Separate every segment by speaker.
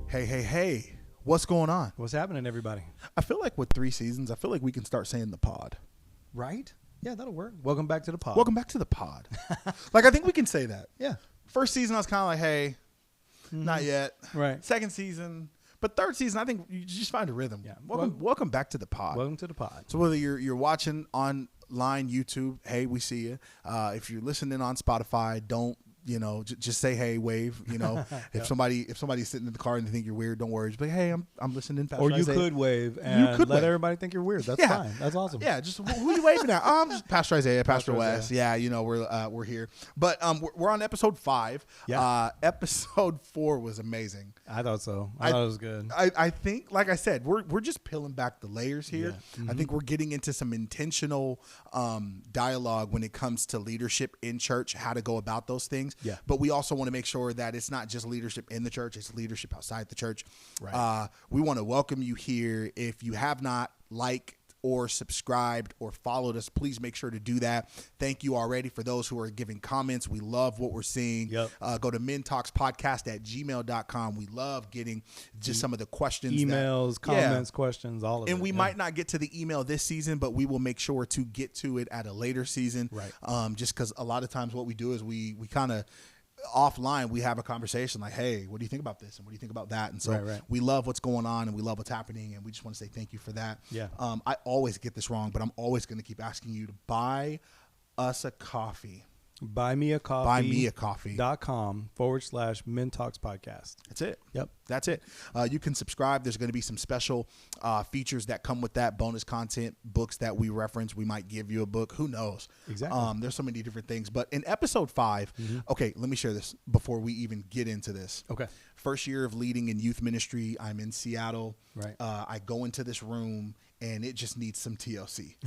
Speaker 1: Hey. What's going on?
Speaker 2: What's happening, everybody?
Speaker 1: I feel like with 3 seasons, I feel like we can start saying the pod.
Speaker 2: Right? Yeah, that'll work. Welcome back to the pod.
Speaker 1: Welcome back to the pod. Like, I think we can say that.
Speaker 2: Yeah.
Speaker 1: First season, I was kind of like, hey, not yet.
Speaker 2: Right.
Speaker 1: Second season. But third season, I think you just find a rhythm.
Speaker 2: Yeah.
Speaker 1: Welcome back to the pod.
Speaker 2: Welcome to the pod.
Speaker 1: So whether you're watching online, YouTube, hey, we see you. If you're listening on Spotify, don't, just say hey, wave. If somebody's sitting in the car and they think you're weird, don't worry. Just be like, hey, I'm listening.
Speaker 2: Or you could wave and let everybody think you're weird. That's fine. That's awesome.
Speaker 1: Yeah, just who are you waving at? I'm just Pastor Isaiah, Pastor Wes. Yeah, we're here. But we're on episode 5.
Speaker 2: Yeah.
Speaker 1: Episode 4 was amazing.
Speaker 2: I thought so. I thought it was good.
Speaker 1: I think, like I said, we're just peeling back the layers here.
Speaker 2: Yeah. Mm-hmm.
Speaker 1: I think we're getting into some intentional dialogue when it comes to leadership in church, how to go about those things.
Speaker 2: Yeah.
Speaker 1: But we also want to make sure that it's not just leadership in the church, it's leadership outside the church.
Speaker 2: Right.
Speaker 1: We want to welcome you here. If you have not liked or subscribed or followed us, please make sure to do that. Thank you already for those who are giving comments. We love what we're seeing.
Speaker 2: Yep.
Speaker 1: Go to mintalkspodcast@gmail.com. We love getting just some of the questions.
Speaker 2: Emails, comments, questions, all of it.
Speaker 1: And we might not get to the email this season, but we will make sure to get to it at a later season.
Speaker 2: Right.
Speaker 1: Just because a lot of times what we do is we kind of offline, we have a conversation like, hey, what do you think about this? And what do you think about that? And so we love what's going on and we love what's happening. And we just want to say thank you for that.
Speaker 2: Yeah.
Speaker 1: I always get this wrong, but I'm always going to keep asking you to buy us a coffee.
Speaker 2: buymeacoffee.com/mintalkspodcast.
Speaker 1: That's it.
Speaker 2: Yep.
Speaker 1: That's it. You can subscribe. There's going to be some special features that come with that, bonus content, books that we reference. We might give you a book. Who knows?
Speaker 2: Exactly.
Speaker 1: There's so many different things. But in episode 5, okay, let me share this before we even get into this.
Speaker 2: Okay.
Speaker 1: First year of leading in youth ministry. I'm in Seattle.
Speaker 2: Right.
Speaker 1: I go into this room and it just needs some TLC.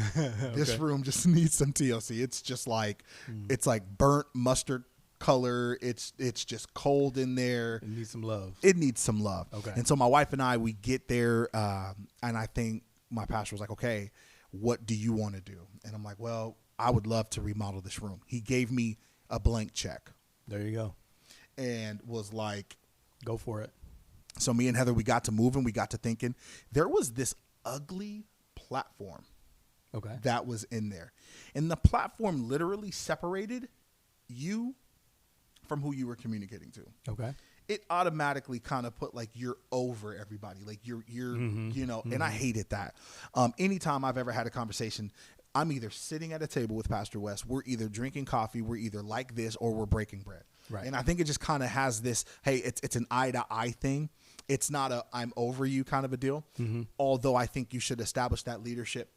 Speaker 1: This room just needs some TLC. It's just like, it's like burnt mustard color. It's just cold in there.
Speaker 2: It needs some love.
Speaker 1: Okay. And so my wife and I, we get there, and I think my pastor was like, okay, what do you want to do? And I'm like, well, I would love to remodel this room. He gave me a blank check.
Speaker 2: There you go.
Speaker 1: And was like,
Speaker 2: go for it.
Speaker 1: So me and Heather, we got to moving. We got to thinking. There was this ugly platform that was in there. And the platform literally separated you from who you were communicating to.
Speaker 2: Okay.
Speaker 1: It automatically kind of put like you're over everybody. Like you're and I hated that. Anytime I've ever had a conversation, I'm either sitting at a table with Pastor Wes, we're either drinking coffee, we're either like this, or we're breaking bread.
Speaker 2: Right.
Speaker 1: And I think it just kind of has this, hey, it's an eye to eye thing. It's not a I'm over you kind of a deal. Although I think you should establish that leadership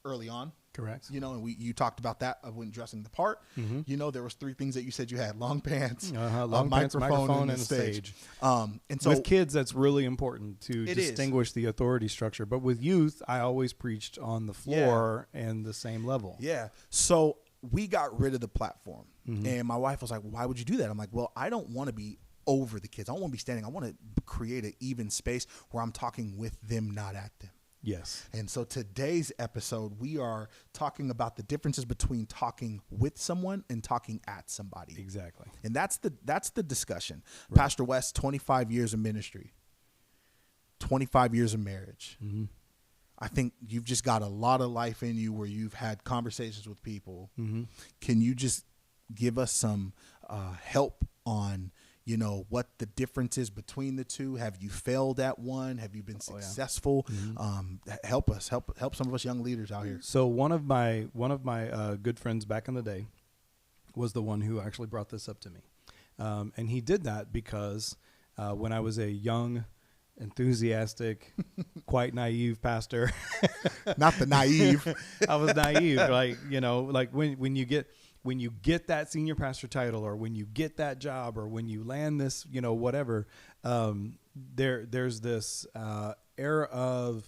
Speaker 1: early on.
Speaker 2: Correct.
Speaker 1: And you talked about that when dressing the part. There was 3 things that you said you had: long pants,
Speaker 2: long pants, microphone, and stage.
Speaker 1: And so
Speaker 2: with kids, that's really important to distinguish the authority structure. But with youth, I always preached on the floor and the same level.
Speaker 1: Yeah. So we got rid of the platform, and my wife was like, "Why would you do that?" I'm like, "Well, I don't want to be over the kids. I don't want to be standing. I want to create an even space where I'm talking with them, not at them."
Speaker 2: Yes.
Speaker 1: And so today's episode, we are talking about the differences between talking with someone and talking at somebody.
Speaker 2: Exactly.
Speaker 1: And that's the discussion.
Speaker 2: Right.
Speaker 1: Pastor West, 25 years of ministry, 25 years of marriage. I think you've just got a lot of life in you where you've had conversations with people. Can you just give us some help on what the difference is between the two? Have you failed at one? Have you been successful? Help us, help some of us young leaders out here.
Speaker 2: So one of my good friends back in the day was the one who actually brought this up to me. And he did that because when I was a young, enthusiastic, quite naive pastor,
Speaker 1: not the naive.
Speaker 2: I was naive. Like when you get that senior pastor title, or when you get that job, or when you land this, whatever, there's this air of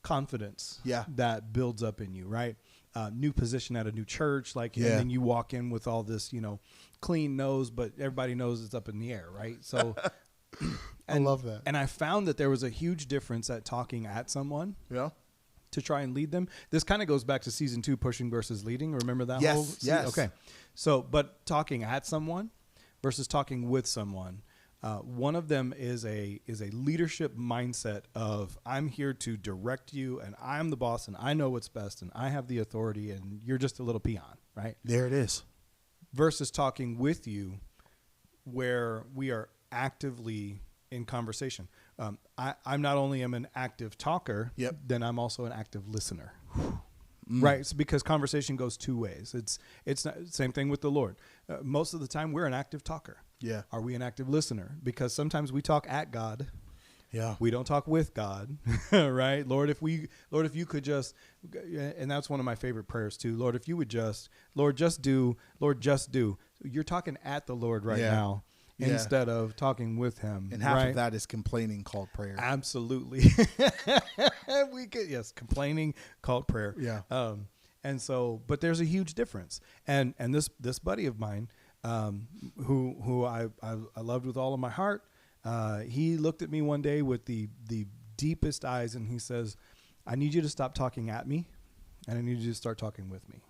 Speaker 2: confidence that builds up in you, right? New position at a new church, and then you walk in with all this, clean nose, but everybody knows it's up in the air, right? So
Speaker 1: I love that.
Speaker 2: And I found that there was a huge difference at talking at someone. Yeah. To try and lead them. This kind of goes back to season 2, pushing versus leading. Remember that whole season?
Speaker 1: Yes.
Speaker 2: Okay. So, but talking at someone versus talking with someone, One of them is a leadership mindset of I'm here to direct you, and I'm the boss, and I know what's best, and I have the authority, and you're just a little peon, right?
Speaker 1: There it is.
Speaker 2: Versus talking with you, where we are actively in conversation. I'm not only am an active talker, then I'm also an active listener. Right, it's because conversation goes two ways. It's not same thing with the Lord. Most of the time, we're an active talker.
Speaker 1: Yeah.
Speaker 2: Are we an active listener? Because sometimes we talk at God.
Speaker 1: Yeah.
Speaker 2: We don't talk with God. Right, Lord, if you could just, and that's one of my favorite prayers too. Lord, if you would just, Lord, just do. You're talking at the Lord right now. Instead of talking with him.
Speaker 1: And half of that is complaining called prayer.
Speaker 2: Absolutely. Complaining called prayer.
Speaker 1: Yeah.
Speaker 2: And so, but there's a huge difference. And this buddy of mine, who I loved with all of my heart, he looked at me one day with the deepest eyes, and he says, I need you to stop talking at me, and I need you to start talking with me.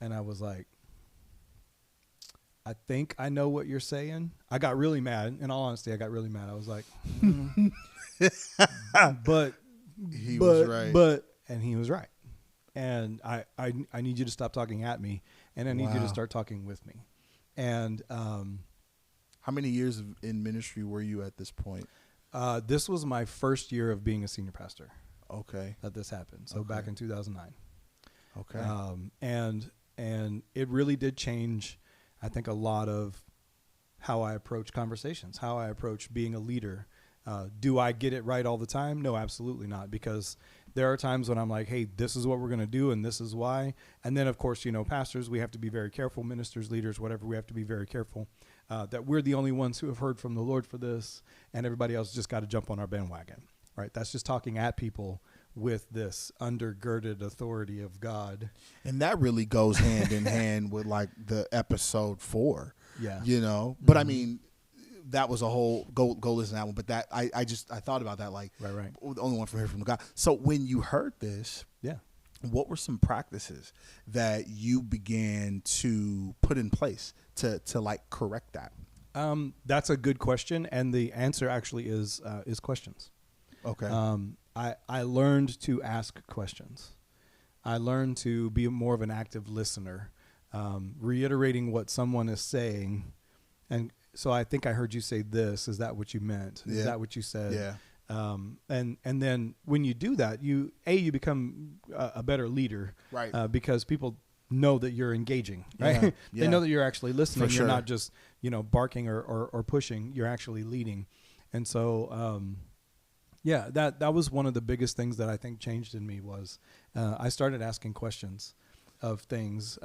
Speaker 2: And I was like, I think I know what you're saying. I got really mad. In all honesty, I got really mad. I was like, but
Speaker 1: he was right.
Speaker 2: And he was right. And I need you to stop talking at me, and I need you to start talking with me. And
Speaker 1: how many years in ministry were you at this point?
Speaker 2: This was my first year of being a senior pastor.
Speaker 1: Okay.
Speaker 2: That this happened. So back in 2009.
Speaker 1: Okay.
Speaker 2: And it really did change, I think, a lot of how I approach conversations, how I approach being a leader. Do I get it right all the time? No, absolutely not. Because there are times when I'm like, hey, this is what we're going to do, and this is why. And then, of course, pastors, we have to be very careful. Ministers, leaders, whatever, we have to be very careful that we're the only ones who have heard from the Lord for this, and everybody else just got to jump on our bandwagon, right? That's just talking at people with this undergirded authority of God.
Speaker 1: And that really goes hand in hand with like the episode 4, but I mean, that was a whole go listen to that one. But that I thought about that, like,
Speaker 2: right.
Speaker 1: The only one from here from God. So when you heard this, what were some practices that you began to put in place to like correct that?
Speaker 2: That's a good question. And the answer actually is questions.
Speaker 1: Okay.
Speaker 2: I learned to ask questions. I learned to be more of an active listener, reiterating what someone is saying. And so I think I heard you say this. Is that what you meant? Is that what you said?
Speaker 1: Yeah.
Speaker 2: And then when you do that, you become a better leader,
Speaker 1: right?
Speaker 2: Because people know that you're engaging, right? They know that you're actually listening. You're not just barking or pushing. You're actually leading. And so that was one of the biggest things that I think changed in me was I started asking questions of things,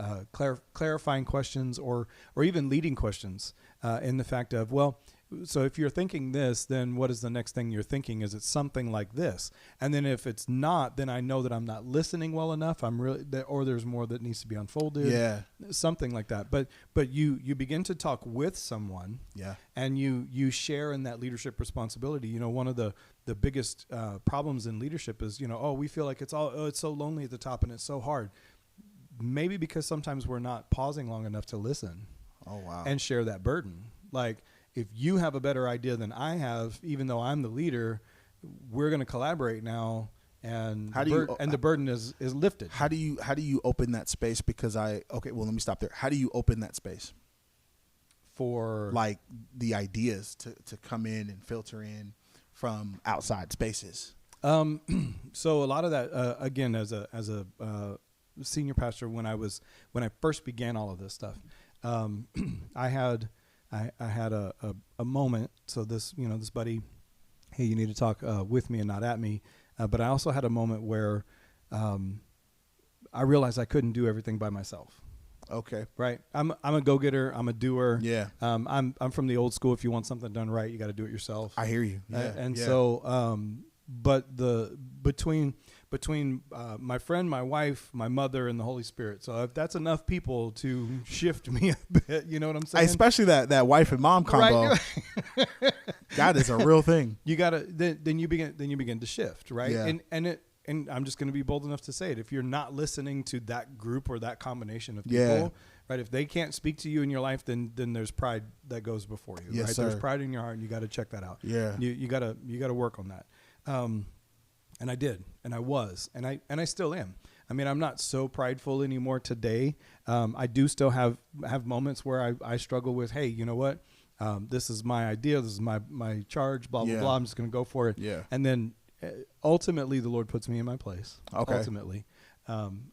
Speaker 2: clarifying questions or even leading questions in the fact of, well, so if you're thinking this, then what is the next thing you're thinking? Is it something like this? And then if it's not, then I know that I'm not listening well enough. Or there's more that needs to be unfolded.
Speaker 1: Yeah.
Speaker 2: Something like that. But you begin to talk with someone.
Speaker 1: Yeah.
Speaker 2: And you share in that leadership responsibility. One of the biggest problems in leadership is, we feel like it's so lonely at the top and it's so hard. Maybe because sometimes we're not pausing long enough to listen.
Speaker 1: Oh, wow.
Speaker 2: And share that burden. Like, if you have a better idea than I have, even though I'm the leader, we're going to collaborate now, and the burden is lifted.
Speaker 1: How do you open that space? Because let me stop there. How do you open that space
Speaker 2: for
Speaker 1: like the ideas to come in and filter in from outside spaces?
Speaker 2: So a lot of that, again, as a senior pastor, when I first began all of this stuff, I had a moment. So this buddy, hey, you need to talk with me and not at me. But I also had a moment where I realized I couldn't do everything by myself.
Speaker 1: Okay.
Speaker 2: Right. I'm a go-getter. I'm a doer.
Speaker 1: Yeah.
Speaker 2: I'm from the old school. If you want something done right, you got to do it yourself.
Speaker 1: I hear you. Yeah.
Speaker 2: So, but between my friend, my wife, my mother, and the Holy Spirit. So if that's enough people to shift me a bit, you know what I'm saying?
Speaker 1: Especially that wife and mom combo.
Speaker 2: Right.
Speaker 1: That is a real thing.
Speaker 2: You gotta then you begin to shift, right?
Speaker 1: Yeah.
Speaker 2: And I'm just going to be bold enough to say it. If you're not listening to that group or that combination of people, right? If they can't speak to you in your life, then there's pride that goes before you,
Speaker 1: Yes,
Speaker 2: right?
Speaker 1: sir.
Speaker 2: There's pride in your heart, and you got to check that out.
Speaker 1: Yeah.
Speaker 2: You got to work on that. And I did, and I was, and I still am. I mean, I'm not so prideful anymore today. I do still have moments where I struggle with, hey, you know what? This is my idea. This is my charge, blah, blah, blah. I'm just going to go for it.
Speaker 1: Yeah.
Speaker 2: And then ultimately the Lord puts me in my place.
Speaker 1: Okay.
Speaker 2: Ultimately.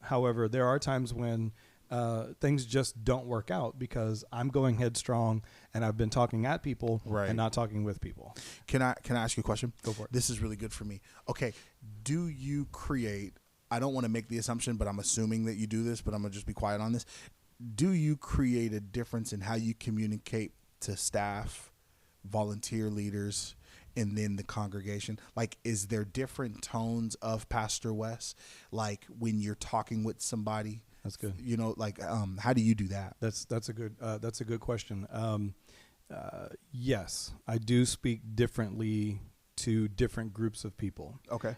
Speaker 2: However, there are times when things just don't work out because I'm going headstrong and I've been talking at people and not talking with people.
Speaker 1: Can I ask you a question?
Speaker 2: Go for it.
Speaker 1: This is really good for me. Okay. Do you create, I don't want to make the assumption, but I'm assuming that you do this, but I'm going to just be quiet on this. Do you create a difference in how you communicate to staff, volunteer leaders, and then the congregation? Like, is there different tones of Pastor Wes? Like when you're talking with somebody?
Speaker 2: That's good.
Speaker 1: You know, like, how do you do that?
Speaker 2: That's a good question. Yes, I do speak differently to different groups of people.
Speaker 1: Okay.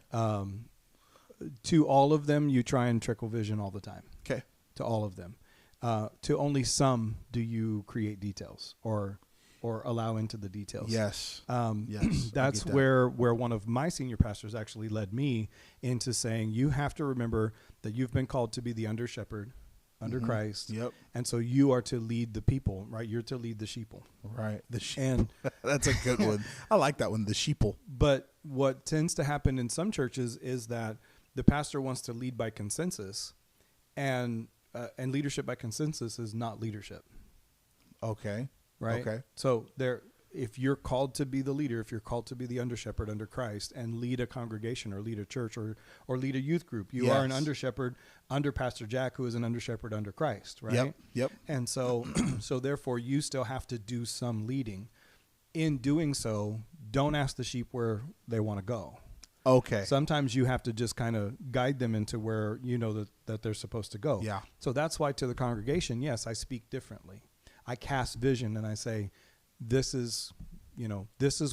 Speaker 2: To all of them, you try and trickle vision all the time.
Speaker 1: Okay.
Speaker 2: To all of them. To only some do you create details or allow into the details.
Speaker 1: Yes.
Speaker 2: Yes. That's where one of my senior pastors actually led me into saying, you have to remember that you've been called to be the under shepherd under Christ.
Speaker 1: Yep.
Speaker 2: And so you are to lead the people, right? You're to lead the sheeple.
Speaker 1: Right. The
Speaker 2: And
Speaker 1: that's a good one. I like that one. The sheeple.
Speaker 2: But what tends to happen in some churches is that the pastor wants to lead by consensus, and leadership by consensus is not leadership.
Speaker 1: Okay.
Speaker 2: Right.
Speaker 1: Okay.
Speaker 2: So if you're called to be the leader, if you're called to be the under shepherd under Christ and lead a congregation or lead a church or lead a youth group, you are an under shepherd under Pastor Jack, who is an under shepherd under Christ. Right.
Speaker 1: Yep.
Speaker 2: And so, so therefore you still have to do some leading. In doing so, don't ask the sheep where they want to go.
Speaker 1: Okay.
Speaker 2: Sometimes you have to just kind of guide them into where you know that they're supposed to go.
Speaker 1: Yeah.
Speaker 2: So that's why to the congregation, yes, I speak differently. I cast vision and I say, this is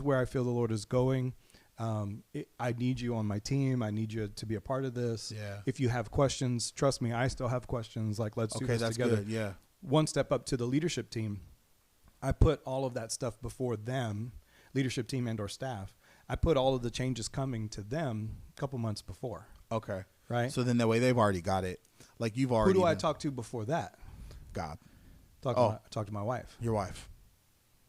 Speaker 2: where I feel the Lord is going. I need you on my team. I need you to be a part of this.
Speaker 1: Yeah.
Speaker 2: If you have questions, trust me, I still have questions. Like, let's do this together.
Speaker 1: Okay, that's good. Yeah.
Speaker 2: One step up to the leadership team. I put all of that stuff before them, leadership team and or staff. I put all of the changes coming to them a couple months before.
Speaker 1: Okay.
Speaker 2: Right.
Speaker 1: So then that way they've already got it. Like you've already.
Speaker 2: Who do I talk to before that?
Speaker 1: God.
Speaker 2: Talk to my wife.
Speaker 1: Your wife.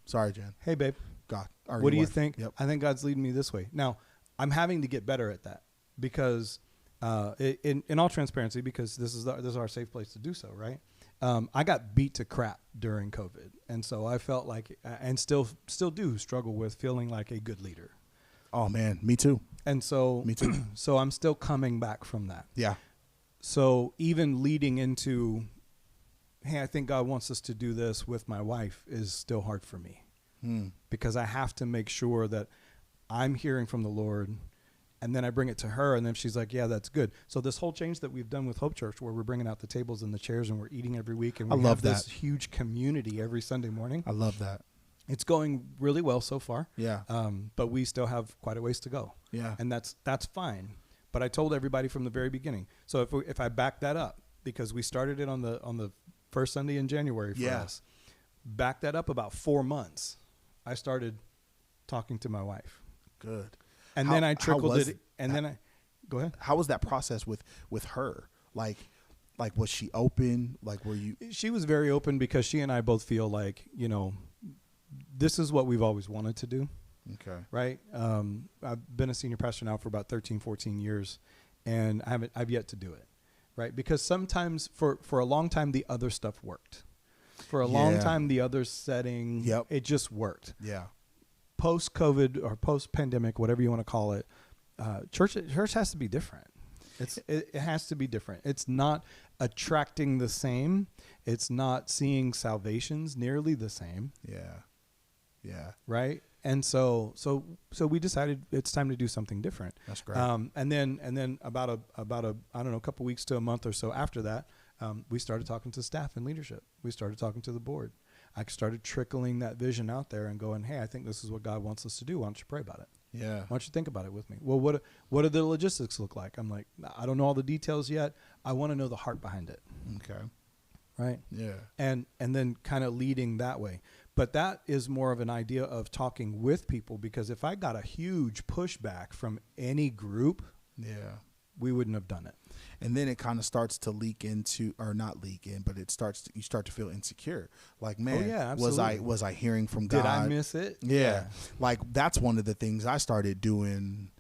Speaker 1: Sorry, Jen.
Speaker 2: Hey, babe.
Speaker 1: God.
Speaker 2: What do you think?
Speaker 1: Yep.
Speaker 2: I think God's leading me this way. Now, I'm having to get better at that because, in all transparency, because this is our safe place to do so, right? I got beat to crap during COVID, and so I felt like, and still do struggle with feeling like a good leader.
Speaker 1: Oh man, me too.
Speaker 2: And so,
Speaker 1: me too.
Speaker 2: So I'm still coming back from that.
Speaker 1: Yeah.
Speaker 2: So even leading into, hey, I think God wants us to do this with my wife is still hard for me because I have to make sure that I'm hearing from the Lord, and then I bring it to her, and then she's like, yeah, that's good. So this whole change that we've done with Hope Church, where we're bringing out the tables and the chairs and we're eating every week, and we have this huge community every Sunday morning.
Speaker 1: I love that.
Speaker 2: It's going really well so far.
Speaker 1: Yeah.
Speaker 2: But we still have quite a ways to go.
Speaker 1: Yeah.
Speaker 2: And that's fine. But I told everybody from the very beginning. So if I back that up, because we started it on the first Sunday in January for us, back that up about 4 months, I started talking to my wife.
Speaker 1: Good.
Speaker 2: And then I trickled it. And then I go ahead.
Speaker 1: How was that process with her? Like was she open? Like were you?
Speaker 2: She was very open because she and I both feel like, this is what we've always wanted to do.
Speaker 1: Okay.
Speaker 2: Right. I've been a senior pastor now for about 13, 14 years, and I've yet to do it. Right. Because sometimes for a long time, the other stuff worked. For a long time, the other setting, it just worked.
Speaker 1: Yeah.
Speaker 2: Post-COVID or post-pandemic, whatever you want to call it, church has to be different. It has to be different. It's not attracting the same. It's not seeing salvations nearly the same.
Speaker 1: Yeah. Yeah.
Speaker 2: Right. And so we decided it's time to do something different.
Speaker 1: That's great.
Speaker 2: And then about a I don't know, a couple weeks to a month or so after that, we started talking to staff and leadership. We started talking to the board. I started trickling that vision out there and going, hey, I think this is what God wants us to do. Why don't you pray about it?
Speaker 1: Yeah.
Speaker 2: Why don't you think about it with me? Well, what do the logistics look like? I'm like, I don't know all the details yet. I want to know the heart behind it.
Speaker 1: Okay.
Speaker 2: right?
Speaker 1: Yeah.
Speaker 2: And then kind of leading that way. But that is more of an idea of talking with people, because if I got a huge pushback from any group,
Speaker 1: Yeah.
Speaker 2: we wouldn't have done it.
Speaker 1: And then it kind of starts to leak into, or not leak in, but you start to feel insecure. Like, man,
Speaker 2: yeah,
Speaker 1: was
Speaker 2: absolutely.
Speaker 1: I hearing from God?
Speaker 2: Did I miss it?
Speaker 1: Yeah. Like, that's one of the things I started doing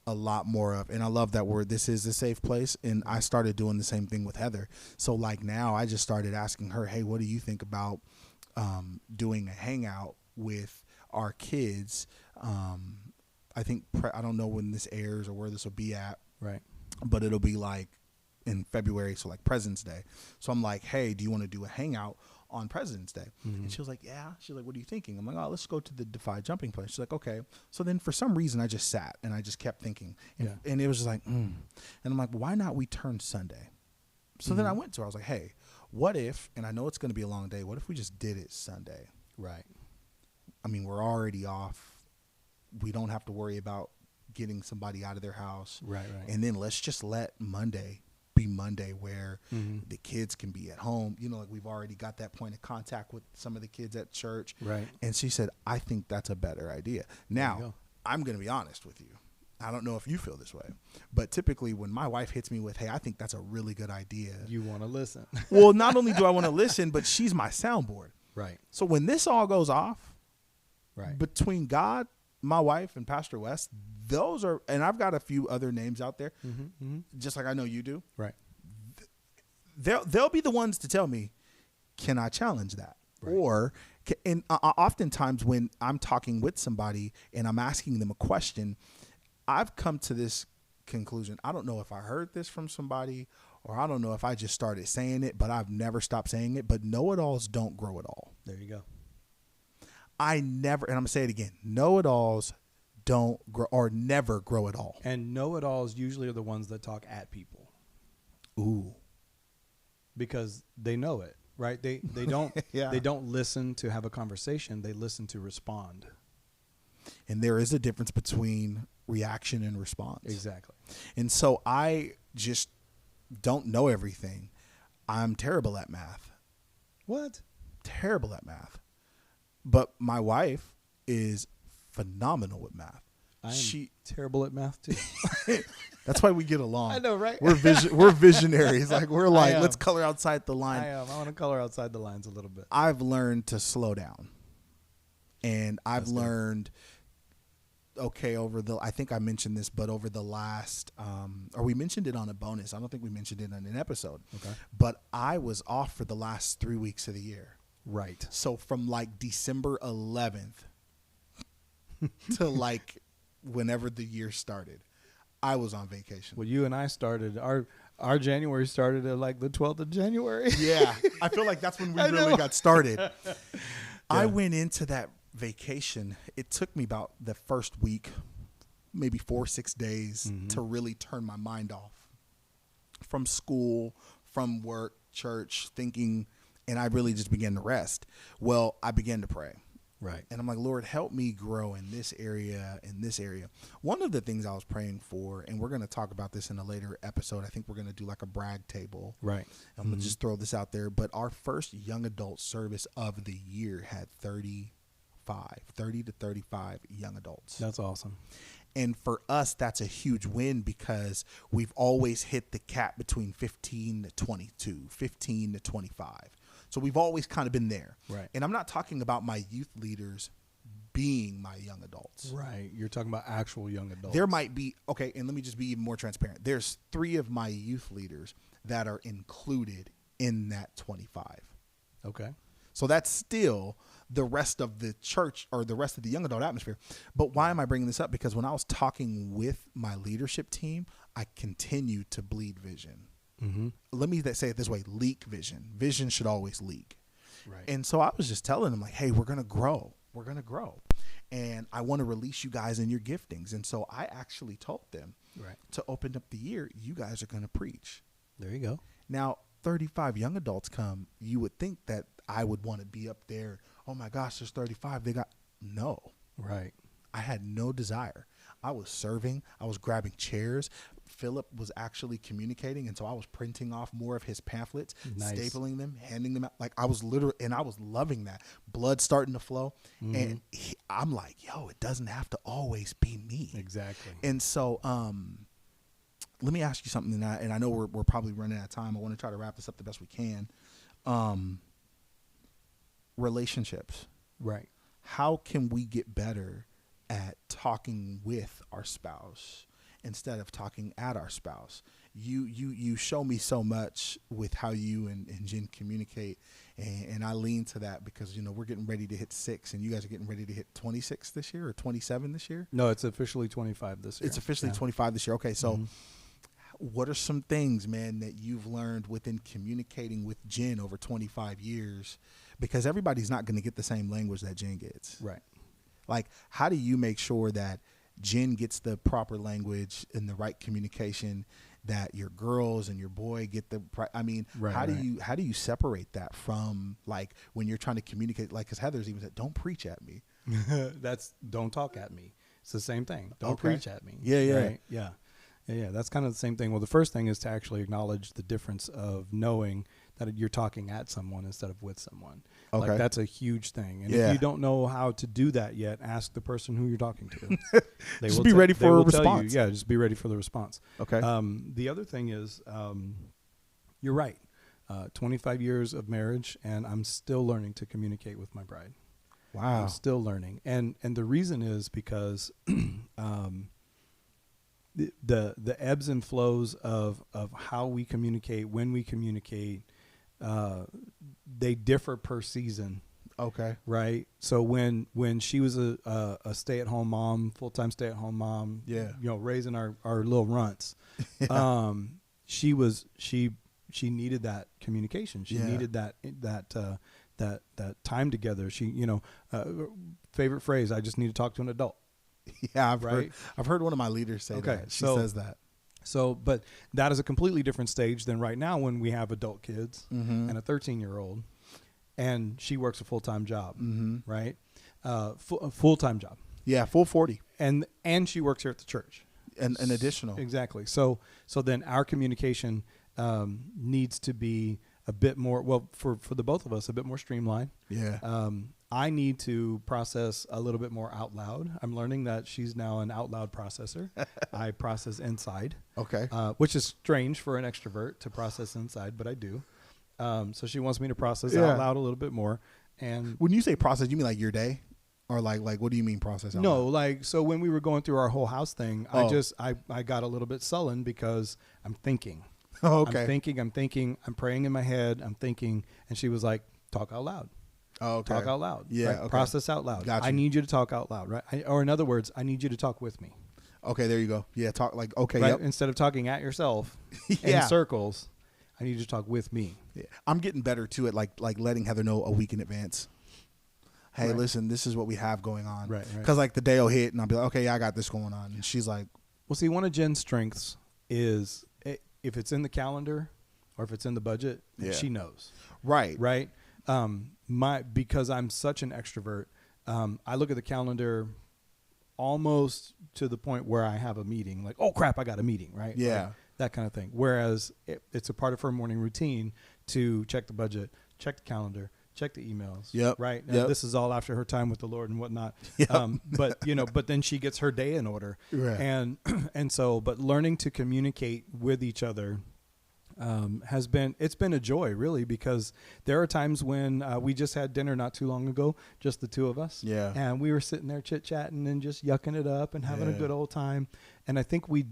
Speaker 1: a lot more of. And I love that word, this is a safe place. And I started doing the same thing with Heather. So like now I just started asking her, hey, what do you think about doing a hangout with our kids? I think, I don't know when this airs or where this will be at.
Speaker 2: Right.
Speaker 1: But it'll be like in February, so like President's Day. So I'm like, hey, do you want to do a hangout on President's Day? And she was like, yeah. She's like, what are you thinking? I'm like, oh, let's go to the Defy jumping place. She's like, okay. So then for some reason I just sat and I just kept thinking, and it was just like, and I'm like, why not we turn Sunday? So then I went to her. I was like, hey, what if, and I know it's going to be a long day, what if we just did it Sunday?
Speaker 2: Right.
Speaker 1: I mean, we're already off. We don't have to worry about getting somebody out of their house.
Speaker 2: Right.
Speaker 1: And then let's just let Monday be Monday, where the kids can be at home. You know, like we've already got that point of contact with some of the kids at church.
Speaker 2: Right.
Speaker 1: And she said, I think that's a better idea. Now, I'm going to be honest with you. I don't know if you feel this way, but typically when my wife hits me with, hey, I think that's a really good idea,
Speaker 2: You want to listen.
Speaker 1: well, not only do I want to listen, but she's my soundboard.
Speaker 2: Right.
Speaker 1: So when this all goes off,
Speaker 2: Right.
Speaker 1: between God, my wife, and Pastor West, those are, and I've got a few other names out there, just like I know you do.
Speaker 2: Right.
Speaker 1: They'll be the ones to tell me, can I challenge that? Right. Or, and oftentimes when I'm talking with somebody and I'm asking them a question, I've come to this conclusion. I don't know if I heard this from somebody, or I don't know if I just started saying it, but I've never stopped saying it. But know-it-alls don't grow at all.
Speaker 2: There you go.
Speaker 1: I never, and I'm going to say it again, know-it-alls don't grow, or never grow at all.
Speaker 2: And know-it-alls usually are the ones that talk at people.
Speaker 1: Ooh.
Speaker 2: Because they know it, right? They don't
Speaker 1: Yeah.
Speaker 2: They don't listen to have a conversation. They listen to respond.
Speaker 1: And there is a difference between reaction and response.
Speaker 2: Exactly.
Speaker 1: And so I just don't know everything. I'm terrible at math.
Speaker 2: What?
Speaker 1: Terrible at math. But my wife is phenomenal with math.
Speaker 2: I'm terrible at math too.
Speaker 1: That's why we get along.
Speaker 2: I know, right?
Speaker 1: We're visionaries. Like we're like, let's color outside the line.
Speaker 2: I want to color outside the lines a little bit.
Speaker 1: I've learned to slow down. And I've learned, okay, I think I mentioned this, but over the last, or we mentioned it on a bonus. I don't think we mentioned it on an episode.
Speaker 2: Okay.
Speaker 1: But I was off for the last 3 weeks of the year.
Speaker 2: Right.
Speaker 1: So from like December 11th to like whenever the year started, I was on vacation.
Speaker 2: Well, you and I started, our January started at like the 12th of January.
Speaker 1: Yeah. I feel like that's when we really got started. Yeah. I went into that vacation. It took me about the first week, maybe 4 or 6 days to really turn my mind off from school, from work, church, thinking, and I really just began to rest. Well, I began to pray.
Speaker 2: Right.
Speaker 1: And I'm like, Lord, help me grow in this area, in this area. One of the things I was praying for, and we're going to talk about this in a later episode. I think we're going to do like a brag table.
Speaker 2: Right.
Speaker 1: I'm going to just throw this out there. But our first young adult service of the year had 30 to 35 young adults.
Speaker 2: That's awesome.
Speaker 1: And for us, that's a huge win because we've always hit the cap between 15 to 22, 15 to 25. So we've always kind of been there.
Speaker 2: Right.
Speaker 1: And I'm not talking about my youth leaders being my young adults.
Speaker 2: Right. You're talking about actual young adults.
Speaker 1: There might be, okay, and let me just be even more transparent. There's 3 of my youth leaders that are included in that 25.
Speaker 2: Okay.
Speaker 1: So that's still the rest of the church or the rest of the young adult atmosphere. But why am I bringing this up? Because when I was talking with my leadership team, I continued to bleed vision. Mm-hmm. Let me say it this way, leak vision. Vision should always leak. Right. And so I was just telling them like, hey, we're going to grow. We're going to grow. And I want to release you guys in your giftings. And so I actually told them to open up the year, you guys are going to preach.
Speaker 2: There you go.
Speaker 1: Now, 35 young adults come, you would think that I would want to be up there. Oh my gosh, there's 35. Right. I had no desire. I was serving. I was grabbing chairs, Philip was actually communicating, and so I was printing off more of his pamphlets,
Speaker 2: Nice.
Speaker 1: stapling them, handing them out. Like I was literally, and I was loving that. Blood starting to flow, and I'm like, yo, it doesn't have to always be me.
Speaker 2: Exactly.
Speaker 1: And so, let me ask you something, and I know we're probably running out of time. I want to try to wrap this up the best we can. Relationships.
Speaker 2: Right.
Speaker 1: How can we get better at talking with our spouse instead of talking at our spouse? You show me so much with how you and Jen communicate, and I lean to that because, we're getting ready to hit 6, and you guys are getting ready to hit 26 this year or 27 this year?
Speaker 2: No, it's officially 25 this year.
Speaker 1: It's officially 25 this year. Okay, so what are some things, man, that you've learned within communicating with Jen over 25 years? Because everybody's not going to get the same language that Jen gets.
Speaker 2: Right.
Speaker 1: Like, how do you make sure that Jen gets the proper language and the right communication, that your girls and your boy get the how do you separate that from, like, when you're trying to communicate, like, because Heather's even said, don't preach at me.
Speaker 2: Don't talk at me. It's the same thing. Don't
Speaker 1: Okay.
Speaker 2: preach at me.
Speaker 1: Yeah.
Speaker 2: Right? Yeah. That's kind of the same thing. Well, the first thing is to actually acknowledge the difference of knowing that you're talking at someone instead of with someone.
Speaker 1: Okay.
Speaker 2: Like, that's a huge thing. And
Speaker 1: Yeah.
Speaker 2: if you don't know how to do that yet, ask the person who you're talking to.
Speaker 1: Just be ready for a response.
Speaker 2: Yeah, just be ready for the response.
Speaker 1: Okay.
Speaker 2: The other thing is, you're right. 25 years of marriage, and I'm still learning to communicate with my bride.
Speaker 1: Wow.
Speaker 2: I'm still learning. And the reason is because the ebbs and flows of how we communicate, when we communicate, they differ per season.
Speaker 1: Okay.
Speaker 2: Right. So when she was a stay-at-home mom, full-time stay-at-home mom, raising our little runts, she needed that communication. She needed that time together. She, favorite phrase, I just need to talk to an adult.
Speaker 1: Yeah, I've heard one of my leaders say that. She says that.
Speaker 2: So, but that is a completely different stage than right now when we have adult kids
Speaker 1: Mm-hmm.
Speaker 2: and a 13-year-old, and she works a full-time job,
Speaker 1: Mm-hmm.
Speaker 2: right? A full-time job.
Speaker 1: Yeah, full 40.
Speaker 2: And she works here at the church.
Speaker 1: And an additional.
Speaker 2: Exactly. So then our communication needs to be a bit more, well, for the both of us, a bit more streamlined.
Speaker 1: Yeah.
Speaker 2: I need to process a little bit more out loud. I'm learning that she's now an out loud processor. I process inside.
Speaker 1: Okay.
Speaker 2: Which is strange for an extrovert to process inside, but I do. So she wants me to process out loud a little bit more. And
Speaker 1: when you say process, you mean like your day? Or like what do you mean process out loud?
Speaker 2: like, so when we were going through our whole house thing,
Speaker 1: Oh.
Speaker 2: I got a little bit sullen because I'm thinking.
Speaker 1: Oh, okay.
Speaker 2: I'm thinking, I'm praying in my head, I'm thinking, and she was like, talk out loud.
Speaker 1: Oh, okay.
Speaker 2: Talk out loud.
Speaker 1: Yeah.
Speaker 2: Right?
Speaker 1: Okay.
Speaker 2: Process out loud.
Speaker 1: Gotcha.
Speaker 2: I need you to talk out loud, right? Or in other words, I need you to talk with me.
Speaker 1: Okay, there you go. Yeah, talk like, okay.
Speaker 2: Right?
Speaker 1: Yep.
Speaker 2: Instead of talking at yourself
Speaker 1: Yeah.
Speaker 2: in circles, I need you to talk with me.
Speaker 1: Yeah. I'm getting better too at like letting Heather know a week in advance. Hey,
Speaker 2: Right.
Speaker 1: listen, this is what we have going on.
Speaker 2: Right.
Speaker 1: Because like the day will hit and I'll be like, okay, yeah, I got this going on. And she's like,
Speaker 2: Well, see, one of Jen's strengths is if it's in the calendar or if it's in the budget,
Speaker 1: Yeah.
Speaker 2: she knows.
Speaker 1: right.
Speaker 2: Right. Because I'm such an extrovert, I look at the calendar almost to the point where I have a meeting, like, oh crap, I got a meeting, right?
Speaker 1: Yeah.
Speaker 2: Like, that kind of thing. Whereas it's a part of her morning routine to check the budget, check the calendar, check the emails.
Speaker 1: Yep.
Speaker 2: Right.
Speaker 1: Yep.
Speaker 2: This is all after her time with the Lord and whatnot.
Speaker 1: Yep.
Speaker 2: But then she gets her day in order.
Speaker 1: Right.
Speaker 2: But learning to communicate with each other it's been a joy, really, because there are times when we just had dinner not too long ago, just the two of us.
Speaker 1: Yeah.
Speaker 2: And we were sitting there chit-chatting and just yucking it up and having a
Speaker 1: Yeah.
Speaker 2: good old time. And I think we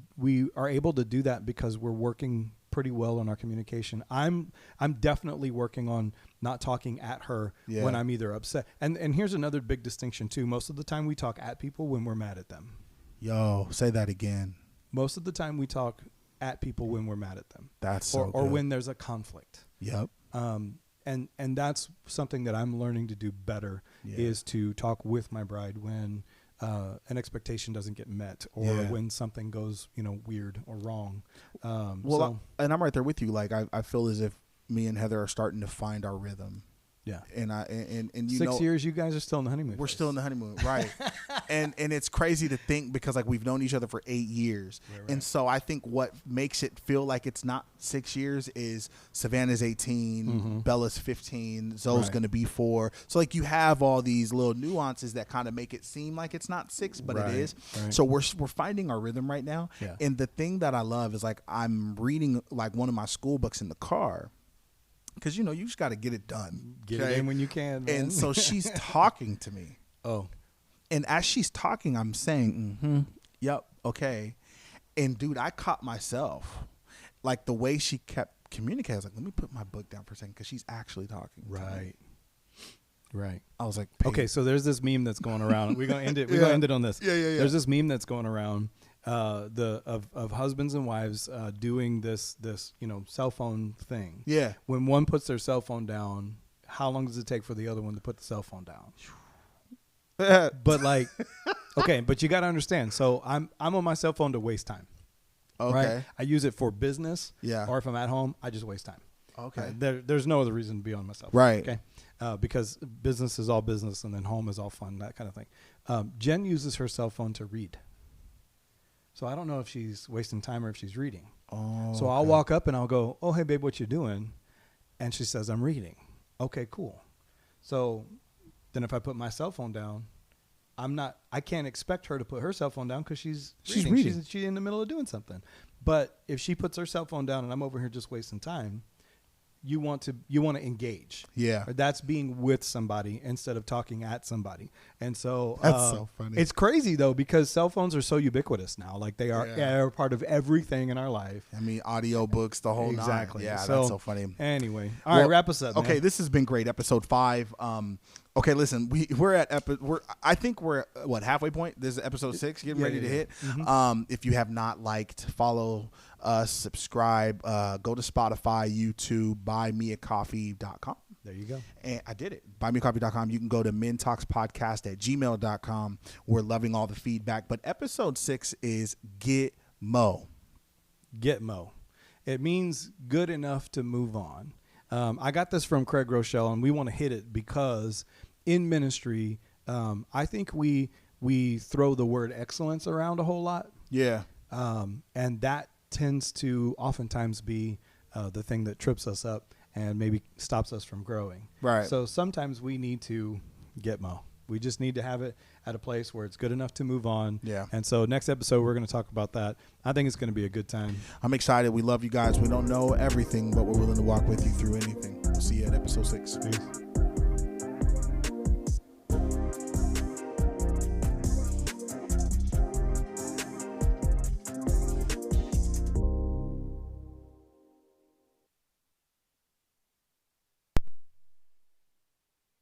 Speaker 2: are able to do that because we're working pretty well on our communication. I'm definitely working on not talking at her
Speaker 1: Yeah.
Speaker 2: when I'm either upset. And here's another big distinction too. Most of the time we talk at people when we're mad at them.
Speaker 1: Yo, say that again.
Speaker 2: Most of the time we talk at people when we're mad at them.
Speaker 1: That's so
Speaker 2: or
Speaker 1: good.
Speaker 2: when there's a conflict.
Speaker 1: Yep.
Speaker 2: And that's something that I'm learning to do better,
Speaker 1: Yeah.
Speaker 2: is to talk with my bride when an expectation doesn't get met, or
Speaker 1: Yeah.
Speaker 2: when something goes, weird or wrong.
Speaker 1: And I'm right there with you. Like I feel as if me and Heather are starting to find our rhythm.
Speaker 2: Yeah.
Speaker 1: And you
Speaker 2: 6
Speaker 1: know,
Speaker 2: years, you guys are still in the honeymoon.
Speaker 1: we're
Speaker 2: phase.
Speaker 1: still in the honeymoon, right? and it's crazy to think because like we've known each other for 8 years,
Speaker 2: Right.
Speaker 1: and so I think what makes it feel like it's not 6 years is Savannah's 18, Bella's 15, Zoe's
Speaker 2: Right.
Speaker 1: going to be 4. So like you have all these little nuances that kind of make it seem like it's not 6, but
Speaker 2: Right.
Speaker 1: it is.
Speaker 2: Right.
Speaker 1: So we're finding our rhythm right now.
Speaker 2: Yeah.
Speaker 1: And the thing that I love is like I'm reading like one of my school books in the car. Because, you know, you just got to get it done.
Speaker 2: Get it in when you can. Man.
Speaker 1: And so she's talking to me.
Speaker 2: Oh.
Speaker 1: And as she's talking, I'm saying, yep, okay. And, dude, I caught myself. Like, the way she kept communicating, I was like, let me put my book down for a second because she's actually talking to me.
Speaker 2: Right. Right.
Speaker 1: I was like,
Speaker 2: Okay, so there's this meme that's going around. We're gonna end it. We're gonna end it on this.
Speaker 1: Yeah.
Speaker 2: There's this meme that's going around, of husbands and wives doing this cell phone thing.
Speaker 1: Yeah.
Speaker 2: When one puts their cell phone down, how long does it take for the other one to put the cell phone down? But like, okay, but you got to understand. So I'm on my cell phone to waste time.
Speaker 1: Okay.
Speaker 2: Right? I use it for business.
Speaker 1: Yeah.
Speaker 2: Or if I'm at home, I just waste time.
Speaker 1: Okay.
Speaker 2: There's no other reason to be on my cell phone.
Speaker 1: Right.
Speaker 2: Okay. Because business is all business and then home is all fun, that kind of thing. Jen uses her cell phone to read. So I don't know if she's wasting time or if she's reading.
Speaker 1: Oh,
Speaker 2: So I'll walk up and I'll go, oh, hey, babe, what you doing? And she says, I'm reading. Okay, cool. So then if I put my cell phone down, I can't expect her to put her cell phone down because she's reading. She's in the middle of doing something. But if she puts her cell phone down and I'm over here just wasting time, you want to engage.
Speaker 1: Yeah.
Speaker 2: Or that's being with somebody instead of talking at somebody. And so
Speaker 1: That's so funny.
Speaker 2: It's crazy though, because cell phones are so ubiquitous now. Like they are part of everything in our life.
Speaker 1: I mean, audiobooks, the whole
Speaker 2: Exactly.
Speaker 1: nine. Yeah,
Speaker 2: So,
Speaker 1: that's so funny.
Speaker 2: Anyway. All right, wrap us up.
Speaker 1: Okay,
Speaker 2: man.
Speaker 1: this has been great. Episode 5. Okay, listen, we're at I think we're halfway point. This is episode 6, getting ready to hit.
Speaker 2: Mm-hmm.
Speaker 1: If you have not liked, follow us, subscribe, go to Spotify, YouTube, buymeacoffee.com.
Speaker 2: There you go.
Speaker 1: And I did it. Buymeacoffee.com. You can go to mintalkspodcast@gmail.com. We're loving all the feedback. But episode 6 is Get Mo.
Speaker 2: Get Mo. It means good enough to move on. I got this from Craig Rochelle, and we want to hit it because in ministry, I think we throw the word excellence around a whole lot.
Speaker 1: Yeah.
Speaker 2: And that tends to oftentimes be the thing that trips us up and maybe stops us from growing.
Speaker 1: Right.
Speaker 2: So sometimes we need to get Mo. We just need to have it at a place where it's good enough to move on.
Speaker 1: Yeah.
Speaker 2: And so next episode, we're going to talk about that. I think it's going to be a good time.
Speaker 1: I'm excited. We love you guys. We don't know everything, but we're willing to walk with you through anything. We'll see you at episode 6.
Speaker 2: Peace.